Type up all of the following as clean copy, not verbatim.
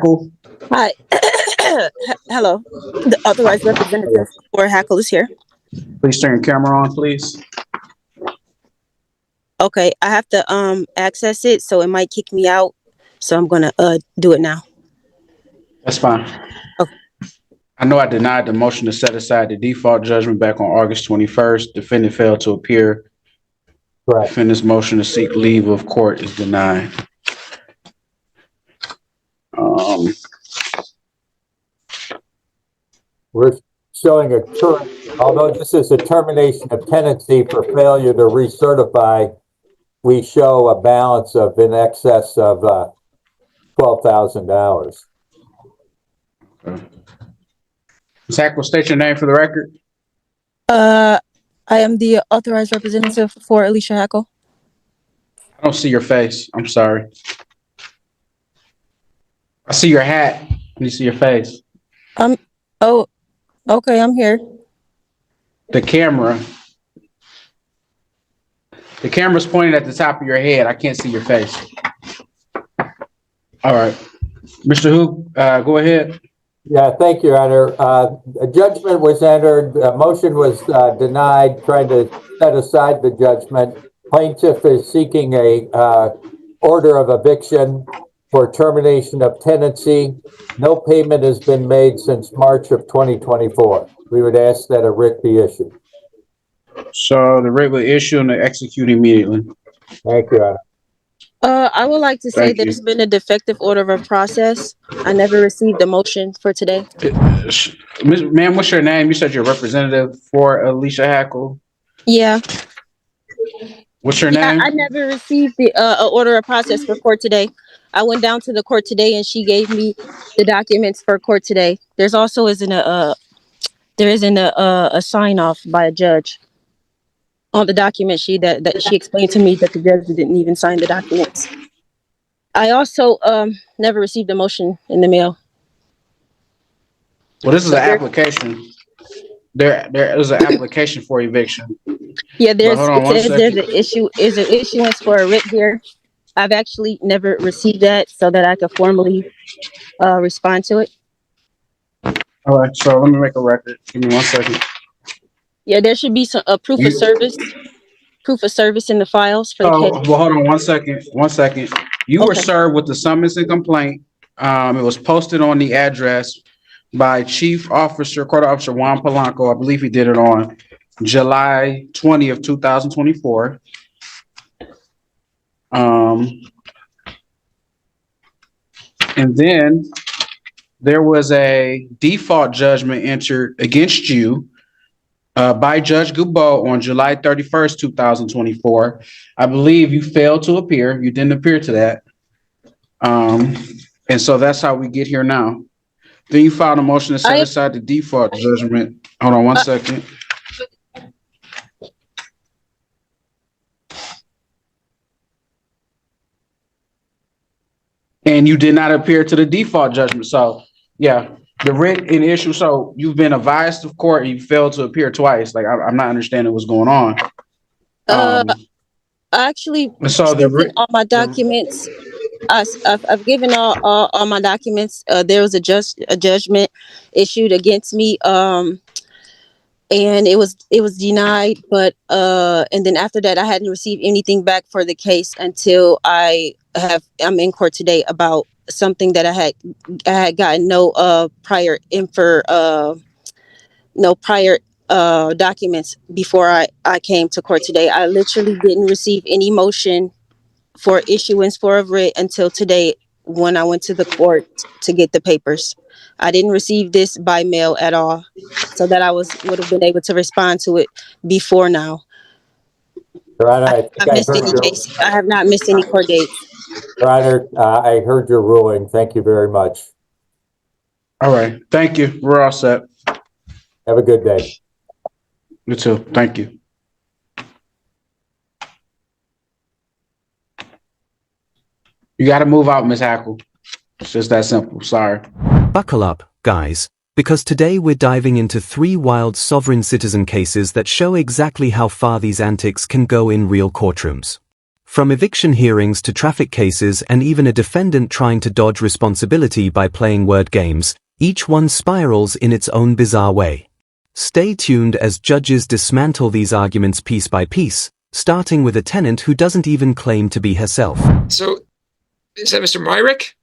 Cool. Hi. Hello. The authorized representative for Hackle is here. Please turn your camera on, please. Okay, I have to access it, so it might kick me out. So I'm gonna do it now. That's fine. Okay. I know I denied the motion to set aside the default judgment back on August 21st. Defendant failed to appear. Correct. Defendant's motion to seek leave of court is denied. We're showing a current, although this is a termination of tenancy for failure to recertify, we show a balance of in excess of $12,000. Okay. Ms. Hackle, state your name for the record. I am the authorized representative for Alicia Hackle. I don't see your face. I'm sorry. I see your hat. Let me see your face. Oh, okay, I'm here. The camera's pointed at the top of your head. I can't see your face. All right. Mr. Hu, go ahead. Yeah, thank you, Your Honor. A judgment was entered, a motion was denied, trying to set aside the judgment. Plaintiff is seeking a order of eviction for termination of tenancy. No payment has been made since March of 2024. We would ask that a writ be issued. So the writ will issue and execute immediately. Thank you, Your Honor. I would like to say Thank you. there's been a defective order of process. I never received a motion for today. Ma'am, what's your name? You said you're representative for Alicia Hackle. Yeah. What's your Yeah, name? I never received the order of process for court today. I went down to the court today and she gave me the documents for court today. There's also isn't a sign off by a judge on the document sheet that she explained to me that the judge didn't even sign the documents. I also never received a motion in the mail. Well, this is an application. There is an application for eviction. Yeah, But hold on one there's second. an issuance for a writ here. I've actually never received that so that I could formally respond to it. All right, so let me make a record. Give me 1 second. Yeah, there should be some proof of service in the files for the Oh, case. well, hold on 1 second. 1 second. You were Okay. served with the summons and complaint. It was posted on the address by Chief Officer, Court Officer Juan Polanco. I believe he did it on July 20th, 2024. And then there was a default judgment entered against you by Judge Goubeau on July 31st, 2024. I believe you failed to appear. You didn't appear to that. And so that's how we get here now. Then you filed a motion to set aside the default judgment. Hold on 1 second. And you did not appear to the default judgment. So, yeah, the writ in issue. So you've been advised of court and you failed to appear twice. Like, I'm not understanding what's going on. I actually So the writ, all my documents. I've given all my documents. There was a judgment issued against me. And it was denied. But and then after that, I hadn't received anything back for the case until I'm in court today about something that I had gotten no prior documents before I came to court today. I literally didn't receive any motion for issuance for a writ until today when I went to the court to get the papers. I didn't receive this by mail at all, so that I would have been able to respond to it before now. Your Honor, I have not missed any court dates. Your Honor, I heard your ruling. Thank you very much. all right. Thank you. We're all set. Have a good day. You too. Thank you. You got to move out, Ms. Hackle. It's just that simple. Sorry. Buckle up, guys, because today we're diving into 3 wild sovereign citizen cases that show exactly how far these antics can go in real courtrooms. From eviction hearings to traffic cases and even a defendant trying to dodge responsibility by playing word games, each one spirals in its own bizarre way. Stay tuned as judges dismantle these arguments piece by piece, starting with a tenant who doesn't even claim to be herself. So, is that Mr. Myrick?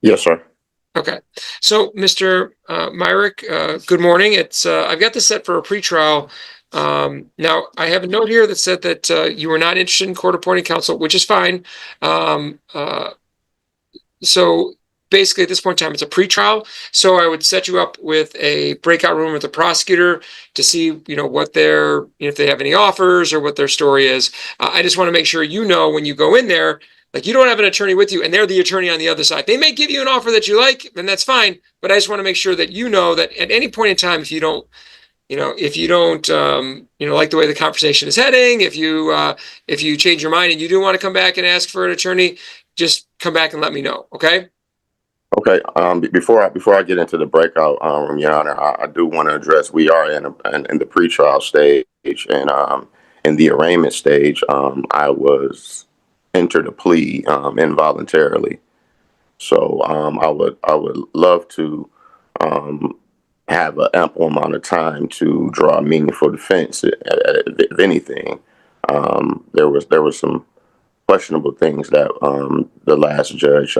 Yes, sir. Okay. So, Mr. Myrick, good morning. It's I've got this set for a pretrial. Now, I have a note here that said that you were not interested in court-appointed counsel, which is fine. So, basically, at this point in time, it's a pretrial. So, I would set you up with a breakout room with the prosecutor to see, what their, if they have any offers or what their story is. I just want to make sure when you go in there, like you don't have an attorney with you and they're the attorney on the other side. They may give you an offer that you like, and that's fine. But I just want to make sure that that at any point in time, if you don't like the way the conversation is heading, if you change your mind and you do want to come back and ask for an attorney, just come back and let me know. Okay. Okay. Before I get into the breakout room, Your Honor, I do want to address we are in the pretrial stage, and in the arraignment stage, I was entered a plea involuntarily. So I would love to have an ample amount of time to draw a meaningful defense. If anything, there was some questionable things that the last judge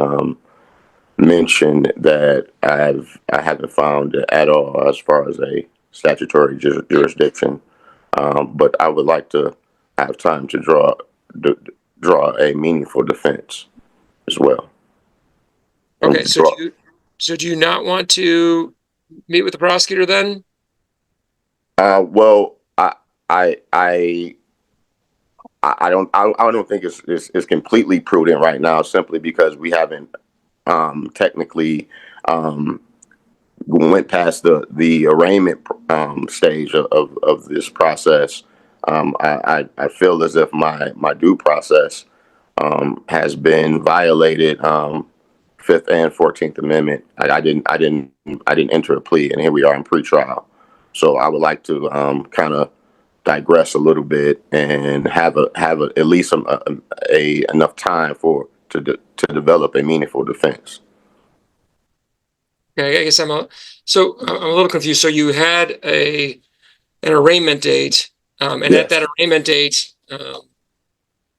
mentioned that I haven't found at all as far as a statutory jurisdiction. But I would like to have time to draw a meaningful defense as well. Okay, so do you not want to meet with the prosecutor then? Well, I don't think it's completely prudent right now, simply because we haven't technically went past the arraignment stage of this process. I feel as if my due process has been violated. Fifth and 14th Amendment. I didn't enter a plea, and here we are in pretrial. So I would like to kind of digress a little bit and have at least enough time to develop a meaningful defense. Okay, I guess I'm a little confused. So you had an arraignment date, and Yes. at that arraignment date,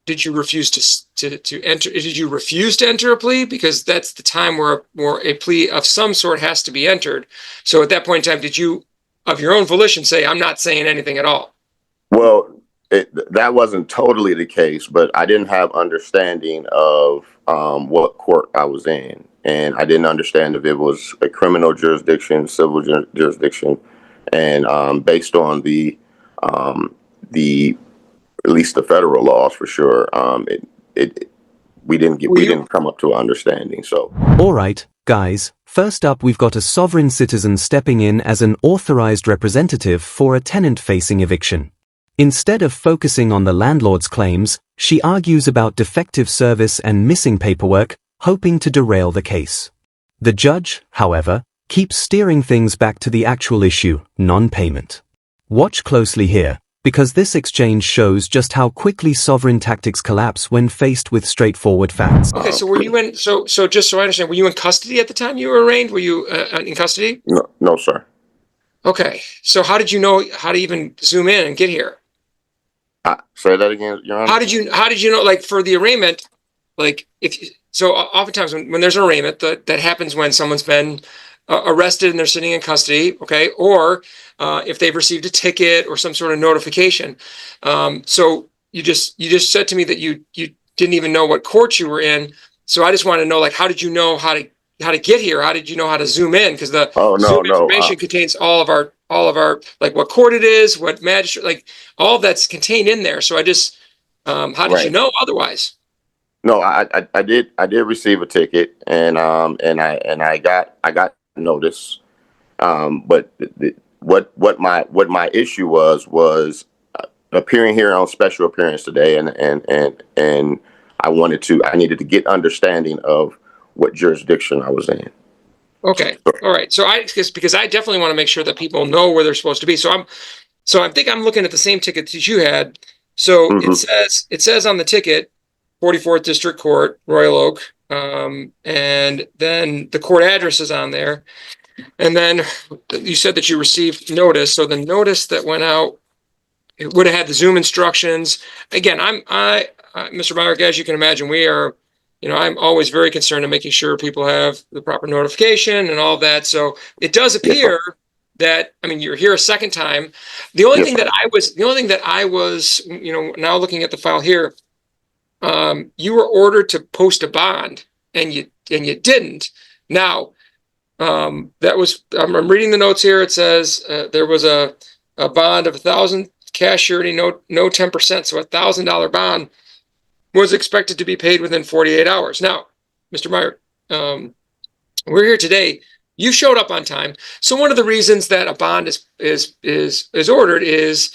did you refuse to enter? Did you refuse to enter a plea? Because that's the time where a plea of some sort has to be entered. So at that point in time, did you, of your own volition, say, I'm not saying anything at all? Well, that wasn't totally the case, but I didn't have understanding of what court I was in, and I didn't understand if it was a criminal jurisdiction, civil jurisdiction, and based on the at least the federal laws for sure, we didn't come up to an understanding. So, All right, guys, first up we've got a sovereign citizen stepping in as an authorized representative for a tenant facing eviction. Instead of focusing on the landlord's claims, she argues about defective service and missing paperwork, hoping to derail the case. The judge, however, keeps steering things back to the actual issue, non-payment. Watch closely here, because this exchange shows just how quickly sovereign tactics collapse when faced with straightforward facts. Okay, so were you in? So just so I understand, were you in custody at the time you were arraigned? Were you in custody? no, sir. Okay, so how did you know how to even zoom in and get here? Say that again, Your Honor. How did you know? Like for the arraignment, like oftentimes when there's an arraignment, that happens when someone's been arrested and they're sitting in custody, okay, or if they've received a ticket or some sort of notification. So you just said to me that you didn't even know what court you were in. So I just want to know, like, how did you know how to get here? How did you know how to zoom in? Because the Zoom information contains all of our like what court it is, what magistrate, like all that's contained in there. So I just how did you know otherwise? No, I did receive a ticket, and I got notice. But what my issue was appearing here on special appearance today, and I needed to get understanding of what jurisdiction I was in. Okay, all right. So because I definitely want to make sure that people know where they're supposed to be. So I think I'm looking at the same ticket that you had. So it says on the ticket, 44th District Court, Royal Oak. And then the court address is on there. And then you said that you received notice. So the notice that went out, it would have had the Zoom instructions. Again, Mr. Myrick, as you can imagine, I'm always very concerned in making sure people have the proper notification and all of that. So it does appear that, you're here a second time. The only thing that I was, now looking at the file here, you were ordered to post a bond and you didn't. Now, I'm reading the notes here. It says there was a bond of $1,000 cash surety, no 10%. So $1,000 bond was expected to be paid within 48 hours. Now, Mr. Meyer, we're here today. You showed up on time. So one of the reasons that a bond is ordered is,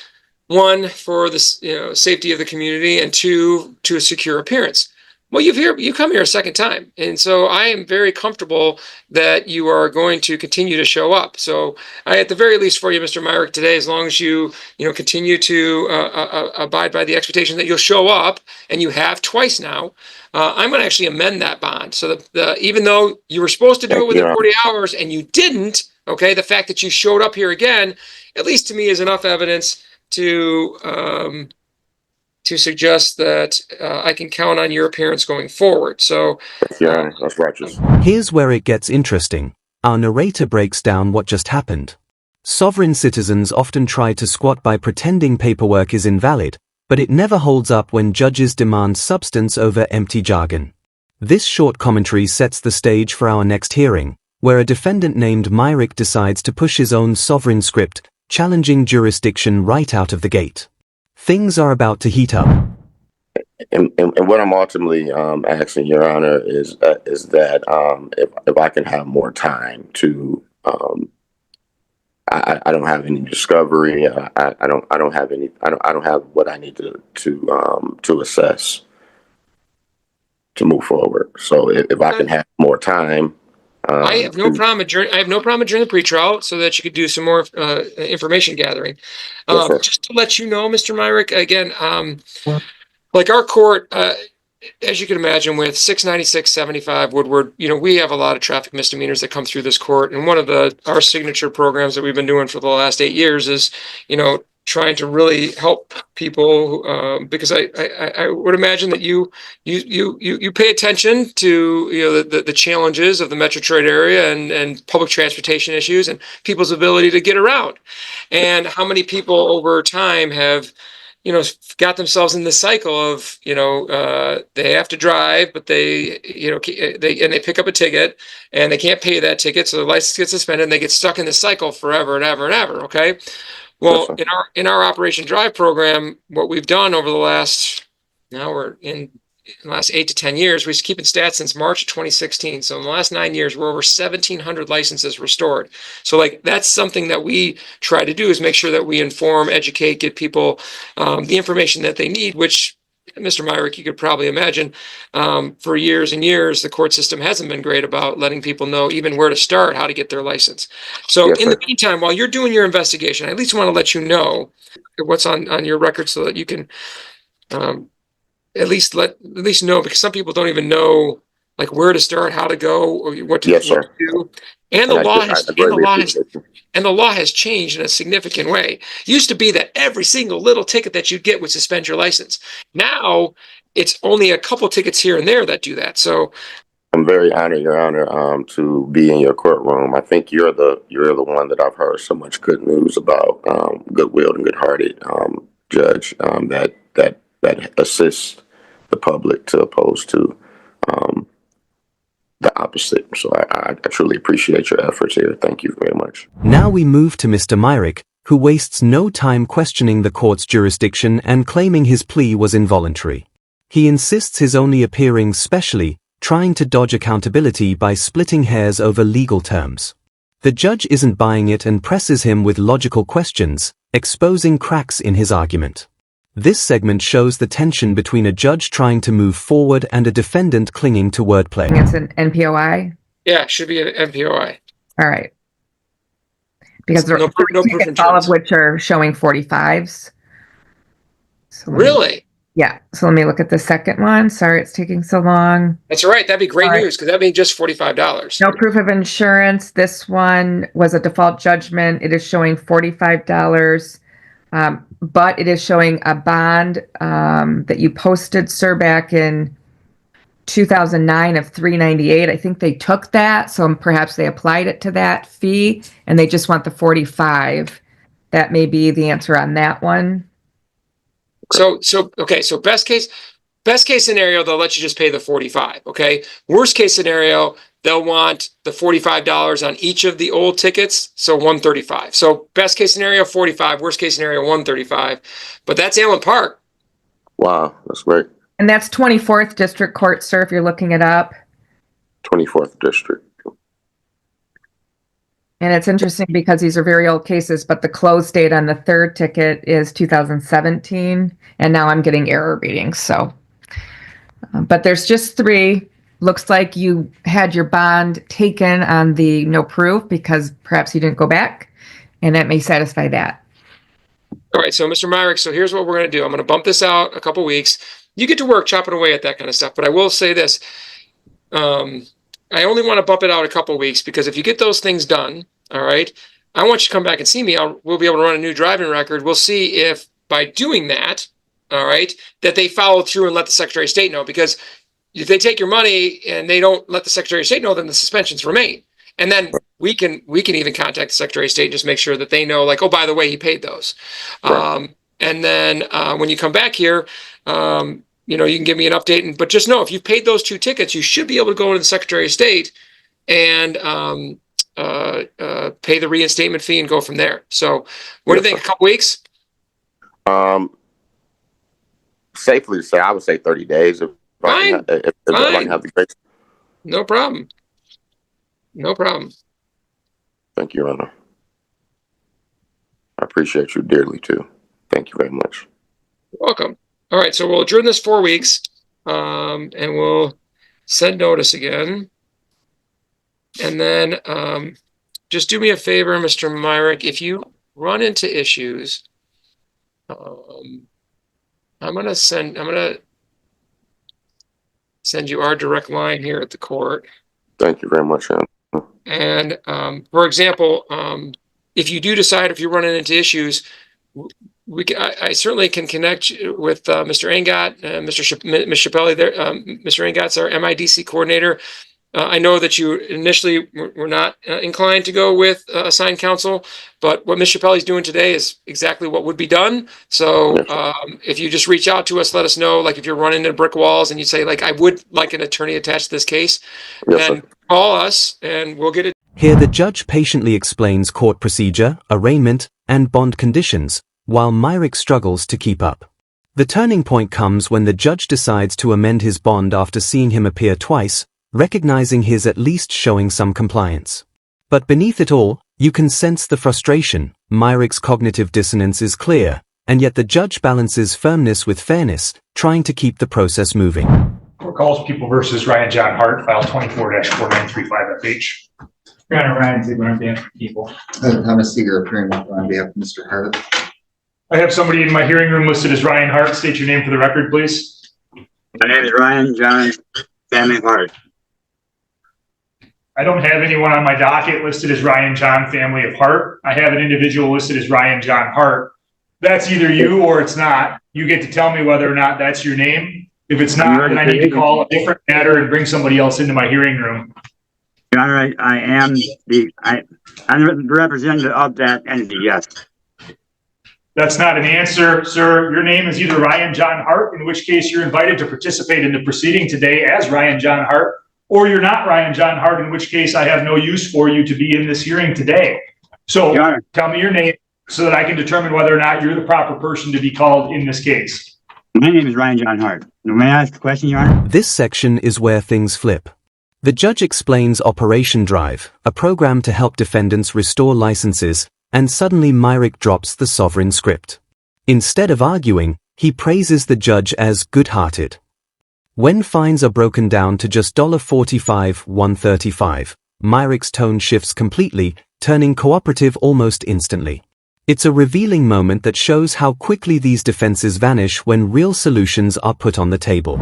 one, for the safety of the community, and two, to a secure appearance. Well, you come here a second time, and so I am very comfortable that you are going to continue to show up. So I, at the very least, for you, Mr. Myrick, today, as long as you continue to abide by the expectation that you'll show up, and you have twice now, I'm going to actually amend that bond. So even though you were supposed to do it within 40 hours and you didn't, okay, the fact that you showed up here again, at least to me, is enough evidence to suggest that I can count on your appearance going forward. So, yeah, that's righteous. Here's where it gets interesting. Our narrator breaks down what just happened. Sovereign citizens often try to squat by pretending paperwork is invalid, but it never holds up when judges demand substance over empty jargon. This short commentary sets the stage for our next hearing, where a defendant named Myrick decides to push his own sovereign script, challenging jurisdiction right out of the gate. Things are about to heat up. And what I'm ultimately asking, Your Honor, is that if I can have more time to, I don't have any discovery. I don't have what I need to assess to move forward. So if I can have more time. I have no problem adjourning the pretrial so that you could do some more information gathering. Just to let you know, Mr. Myrick, again, like our court, as you can imagine, with 696-75 Woodward, we have a lot of traffic misdemeanors that come through this court. And one of our signature programs that we've been doing for the last 8 years is, trying to really help people, because I would imagine that you pay attention to the challenges of the Metro Detroit area and public transportation issues and people's ability to get around, and how many people over time have got themselves in the cycle of they have to drive, but they pick up a ticket and they can't pay that ticket, so the license gets suspended and they get stuck in the cycle forever and ever and ever. Okay. Well, in our Operation Drive program, what we've done over the last 8 to 10 years, we've been keeping stats since March of 2016. So in the last 9 years, we're over 1,700 licenses restored. So that's something that we try to do, is make sure that we inform, educate, get people the information that they need, which, Mr. Myrick, you could probably imagine, for years and years, the court system hasn't been great about letting people know even where to start, how to get their license. So in the meantime, while you're doing your investigation, I at least want to let you know what's on your record so that you can at least know, because some people don't even know where to start, how to go, or what to do. And the law has changed in a significant way. It used to be that every single little ticket that you'd get would suspend your license. Now it's only a couple tickets here and there that do that. So I'm very honored, Your Honor, to be in your courtroom. I think you're the one that I've heard so much good news about, goodwill and good-hearted judge that assists the public, to oppose to the opposite. So I truly appreciate your efforts here. Thank you very much. Now we move to Mr. Myrick, who wastes no time questioning the court's jurisdiction and claiming his plea was involuntary. He insists he's only appearing specially, trying to dodge accountability by splitting hairs over legal terms. The judge isn't buying it and presses him with logical questions, exposing cracks in his argument. This segment shows the tension between a judge trying to move forward and a defendant clinging to wordplay. It's an NPOI? Yeah, it should be an NPOI. All right. Because there are all of which are showing 45s. So really? Yeah, so let me look at the second one. Sorry, it's taking so long. That's all right. That'd be great All right. news because that'd be just $45. No proof of insurance. This one was a default judgment. It is showing $45, but it is showing a bond that you posted, sir, back in 2009 of $398. I think they took that, so perhaps they applied it to that fee, and they just want the 45. That may be the answer on that one. So best case scenario, they'll let you just pay the 45. Okay. Worst case scenario, they'll want the $45 on each of the old tickets. So 135. So best case scenario, 45, worst case scenario, 135, but that's Allen Park. Wow, that's great. And that's 24th District Court, sir, if you're looking it up. 24th District. And it's interesting because these are very old cases, but the close date on the third ticket is 2017, and now I'm getting error readings. So, but there's just 3. Looks like you had your bond taken on the no proof because perhaps you didn't go back, and that may satisfy that. All right. So Mr. Myrick, so here's what we're going to do. I'm going to bump this out a couple weeks. You get to work chopping away at that kind of stuff, but I will say this. I only want to bump it out a couple weeks because if you get those things done, all right, I want you to come back and see me. We'll be able to run a new driving record. We'll see if by doing that, all right, that they follow through and let the Secretary of State know. Because if they take your money and they don't let the Secretary of State know, then the suspensions remain. And then we can even contact the Secretary of State and just make sure that they know, like, oh, by the way, he paid those. Right. And then when you come back here, you can give me an update. But just know, if you've paid those 2 tickets, you should be able to go to the Secretary of State and pay the reinstatement fee and go from there. So what do you think, a couple weeks? Safely to say, I would say 30 days. If I can have the grace. No problem. No problem. Thank you, Your Honor. I appreciate you dearly, too. Thank you very much. You're welcome. All right, so we'll adjourn this 4 weeks, and we'll send notice again. And then just do me a favor, Mr. Myrick, if you run into issues, I'm gonna send you our direct line here at the court. Thank you very much, Your Honor. And for example, if you do decide, if you're running into issues, I certainly can connect with Mr. Engat, Ms. Chappelli there. Mr. Engat's our MIDC coordinator. I know that you initially were not inclined to go with assigned counsel, but what Ms. Chappelli's doing today is exactly what would be done. So if you just reach out to us, let us know, like if you're running into brick walls and you say, like, I would like an attorney attached to this case, then call us and we'll get it. Here the judge patiently explains court procedure, arraignment, and bond conditions, while Myrick struggles to keep up. The turning point comes when the judge decides to amend his bond after seeing him appear twice, recognizing his at least showing some compliance. But beneath it all, you can sense the frustration. Myrick's cognitive dissonance is clear, and yet the judge balances firmness with fairness, trying to keep the process moving. Court calls People versus Ryan John Hart, file 24-4935FH. Your Honor, Ryan Ziegler on behalf of People. Thomas Seeger appearing on behalf of Mr. Hart. I have somebody in my hearing room listed as Ryan Hart. State your name for the record, please. My name is Ryan John Family Hart. I don't have anyone on my docket listed as Ryan John Family of Hart. I have an individual listed as Ryan John Hart. That's either you or it's not. You get to tell me whether or not that's your name. If it's not, then I need to call a different matter and bring somebody else into my hearing room. Your Honor, I'm the representative of that entity, yes. That's not an answer, sir. Your name is either Ryan John Hart, in which case you're invited to participate in the proceeding today as Ryan John Hart, or you're not Ryan John Hart, in which case I have no use for you to be in this hearing today. So tell me your name so that I can determine whether or not you're the proper person to be called in this case. My name is Ryan John Hart. May I ask a question, Your Honor? This section is where things flip. The judge explains Operation Drive, a program to help defendants restore licenses, and suddenly Myrick drops the sovereign script. Instead of arguing, he praises the judge as good-hearted. When fines are broken down to just $45, $135, Myrick's tone shifts completely, turning cooperative almost instantly. It's a revealing moment that shows how quickly these defenses vanish when real solutions are put on the table.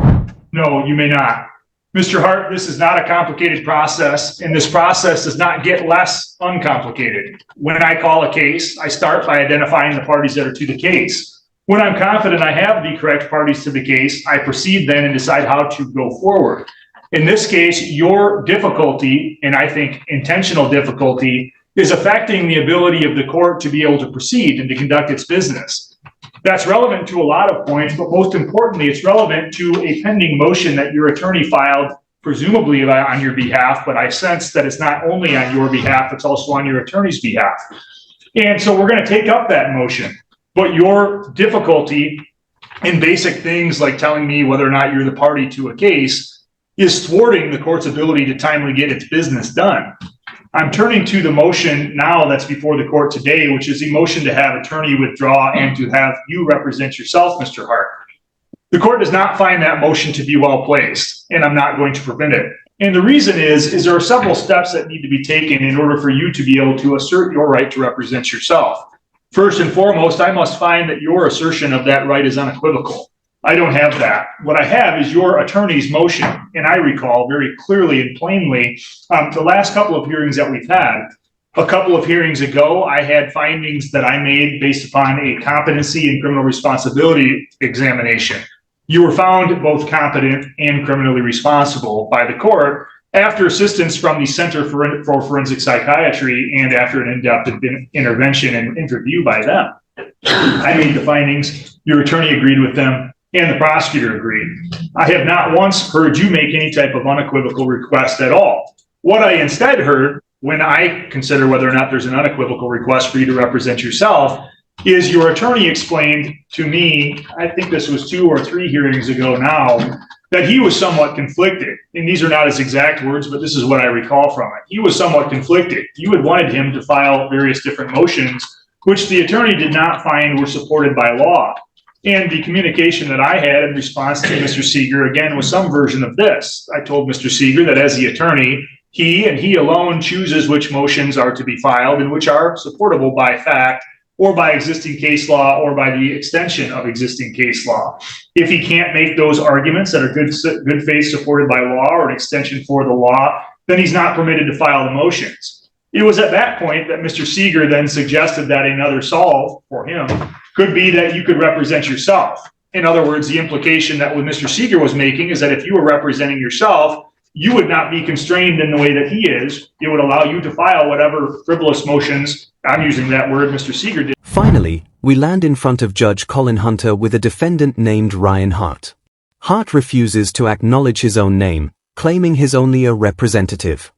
No, you may not. Mr. Hart, this is not a complicated process, and this process does not get less uncomplicated. When I call a case, I start by identifying the parties that are to the case. When I'm confident I have the correct parties to the case, I proceed then and decide how to go forward. In this case, your difficulty, and I think intentional difficulty, is affecting the ability of the court to be able to proceed and to conduct its business. That's relevant to a lot of points, but most importantly, it's relevant to a pending motion that your attorney filed, presumably on your behalf, but I sense that it's not only on your behalf, it's also on your attorney's behalf. And so we're going to take up that motion. But your difficulty in basic things like telling me whether or not you're the party to a case is thwarting the court's ability to timely get its business done. I'm turning to the motion now that's before the court today, which is a motion to have attorney withdraw and to have you represent yourself, Mr. Hart. The court does not find that motion to be well placed, and I'm not going to prevent it. And the reason is there are several steps that need to be taken in order for you to be able to assert your right to represent yourself. First and foremost, I must find that your assertion of that right is unequivocal. I don't have that. What I have is your attorney's motion, and I recall very clearly and plainly the last couple of hearings that we've had. A couple of hearings ago, I had findings that I made based upon a competency and criminal responsibility examination. You were found both competent and criminally responsible by the court after assistance from the Center for Forensic Psychiatry and after an in-depth intervention and interview by them. I made the findings, your attorney agreed with them, and the prosecutor agreed. I have not once heard you make any type of unequivocal request at all. What I instead heard when I consider whether or not there's an unequivocal request for you to represent yourself is your attorney explained to me, I think this was 2 or 3 hearings ago now, that he was somewhat conflicted. And these are not his exact words, but this is what I recall from it. He was somewhat conflicted. You had wanted him to file various different motions, which the attorney did not find were supported by law. And the communication that I had in response to Mr. Seeger, again, was some version of this. I told Mr. Seeger that as the attorney, he and he alone chooses which motions are to be filed and which are supportable by fact or by existing case law or by the extension of existing case law. If he can't make those arguments that are good faith supported by law or an extension for the law, then he's not permitted to file the motions. It was at that point that Mr. Seeger then suggested that another solve for him could be that you could represent yourself. In other words, the implication that what Mr. Seeger was making is that if you were representing yourself, you would not be constrained in the way that he is. It would allow you to file whatever frivolous motions, I'm using that word, Mr. Seeger did. Finally, we land in front of Judge Colin Hunter with a defendant named Ryan Hart. Hart refuses to acknowledge his own name, claiming he's only a representative.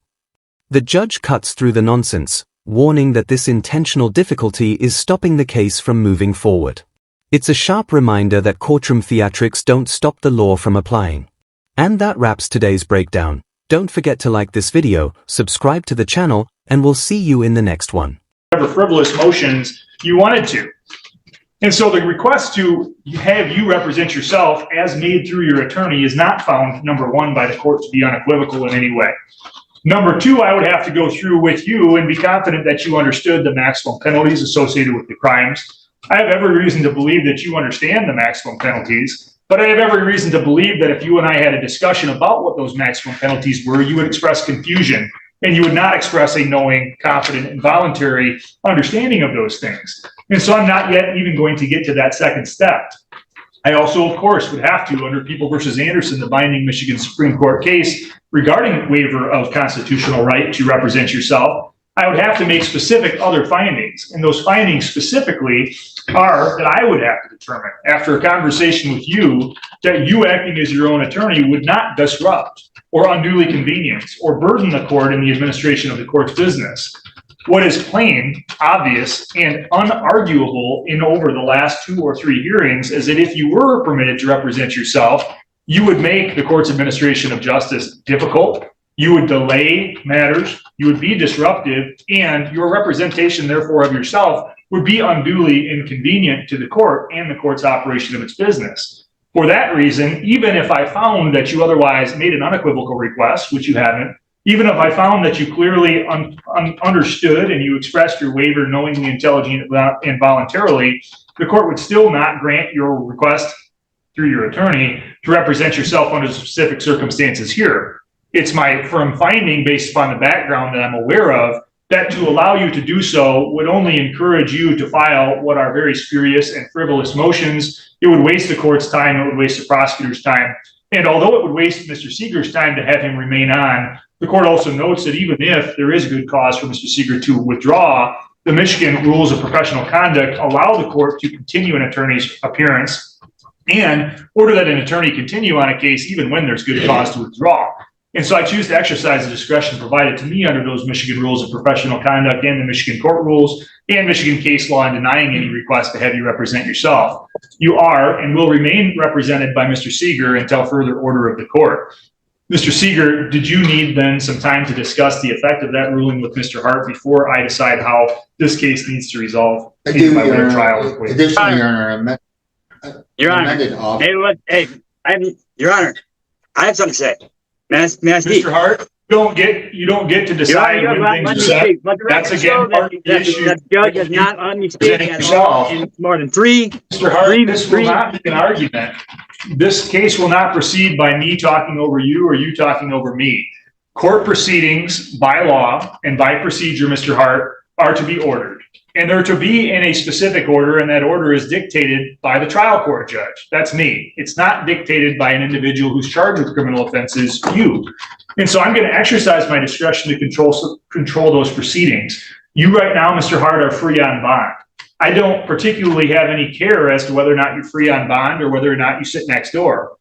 The judge cuts through the nonsense, warning that this intentional difficulty is stopping the case from moving forward. It's a sharp reminder that courtroom theatrics don't stop the law from applying. And that wraps today's breakdown. Don't forget to like this video, subscribe to the channel, and we'll see you in the next one. Whatever frivolous motions you wanted to. And so the request to have you represent yourself as made through your attorney is not found, number one, by the court to be unequivocal in any way. Number two, I would have to go through with you and be confident that you understood the maximum penalties associated with the crimes. I have every reason to believe that you understand the maximum penalties, but I have every reason to believe that if you and I had a discussion about what those maximum penalties were, you would express confusion and you would not express a knowing, confident, and voluntary understanding of those things. And so I'm not yet even going to get to that second step. I also, of course, would have to, under People v. Anderson, the binding Michigan Supreme Court case regarding waiver of constitutional right to represent yourself, I would have to make specific other findings. And those findings specifically are that I would have to determine, after a conversation with you, that you acting as your own attorney would not disrupt or unduly convenience or burden the court in the administration of the court's business. What is plain, obvious, and unarguable in over the last 2 or 3 hearings is that if you were permitted to represent yourself, you would make the court's administration of justice difficult, you would delay matters, you would be disruptive, and your representation, therefore, of yourself would be unduly inconvenient to the court and the court's operation of its business. For that reason, even if I found that you otherwise made an unequivocal request, which you haven't, Even if I found that you clearly understood and you expressed your waiver knowingly, intelligently, and voluntarily, the court would still not grant your request through your attorney to represent yourself under specific circumstances here. It's my firm finding, based upon the background that I'm aware of, that to allow you to do so would only encourage you to file what are very spurious and frivolous motions. It would waste the court's time, it would waste the prosecutor's time. And although it would waste Mr. Seeger's time to have him remain on, the court also notes that even if there is good cause for Mr. Seeger to withdraw, the Michigan rules of professional conduct allow the court to continue an attorney's appearance and order that an attorney continue on a case even when there's good cause to withdraw. And so I choose to exercise the discretion provided to me under those Michigan rules of professional conduct and the Michigan court rules and Michigan case law in denying any request to have you represent yourself. You are and will remain represented by Mr. Seeger until further order of the court. Mr. Seeger, did you need then some time to discuss the effect of that ruling with Mr. Hart before I decide how this case needs to resolve? I do, by way Your of trial. Honor. Additionally, Your Honor, Your Honor, amended off. Your Honor, I have something to say. May I speak? Mr. Hart, you don't get to decide when things are set. That's again part of the issue. That judge has not let me speak Presenting at all yourself. in more than three. Mr. Hart, this will not be an argument. This case will not proceed by me talking over you or you talking over me. Court proceedings by law and by procedure, Mr. Hart, are to be ordered. And they're to be in a specific order, and that order is dictated by the trial court judge. That's me. It's not dictated by an individual who's charged with criminal offenses, you. And so I'm going to exercise my discretion to control those proceedings. You right now, Mr. Hart, are free on bond. I don't particularly have any care as to whether or not you're free on bond or whether or not you sit next door.